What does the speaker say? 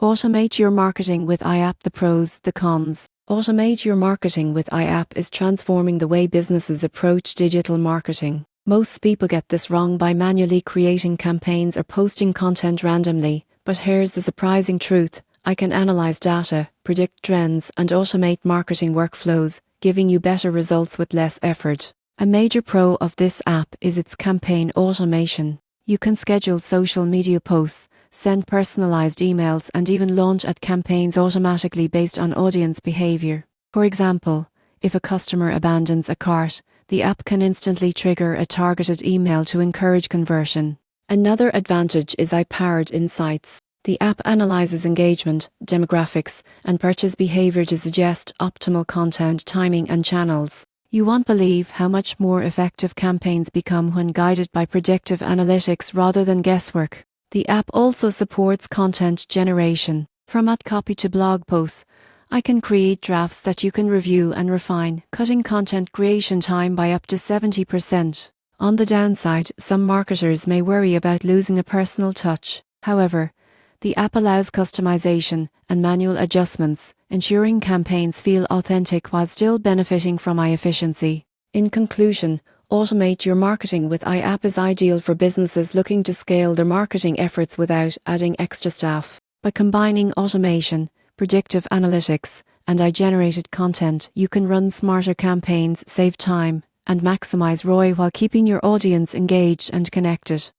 Automate your marketing with iApp. The pros, the cons. Automate your marketing with iApp is transforming the way businesses approach digital marketing. Most people get this wrong by manually creating campaigns or posting content randomly, but here's the surprising truth. I can analyze data, predict trends, and automate marketing workflows, giving you better results with less effort. A major pro of this app is its campaign automation. You can schedule social media posts, send personalized emails, and even launch ad campaigns automatically based on audience behavior. For example, if a customer abandons a cart, the app can instantly trigger a targeted email to encourage conversion. Another advantage is AI-powered insights. The app analyzes engagement, demographics, and purchase behavior to suggest optimal content timing and channels. You won't believe how much more effective campaigns become when guided by predictive analytics rather than guesswork. The app also supports content generation. From ad copy to blog posts, I can create drafts that you can review and refine, cutting content creation time by up to 70%. On the downside, some marketers may worry about losing a personal touch. However, the app allows customization and manual adjustments, ensuring campaigns feel authentic while still benefiting from AI efficiency. In conclusion, automate your marketing with iApp is ideal for businesses looking to scale their marketing efforts without adding extra staff. By combining automation, predictive analytics, and AI-generated content, you can run smarter campaigns, save time, and maximize ROI while keeping your audience engaged and connected.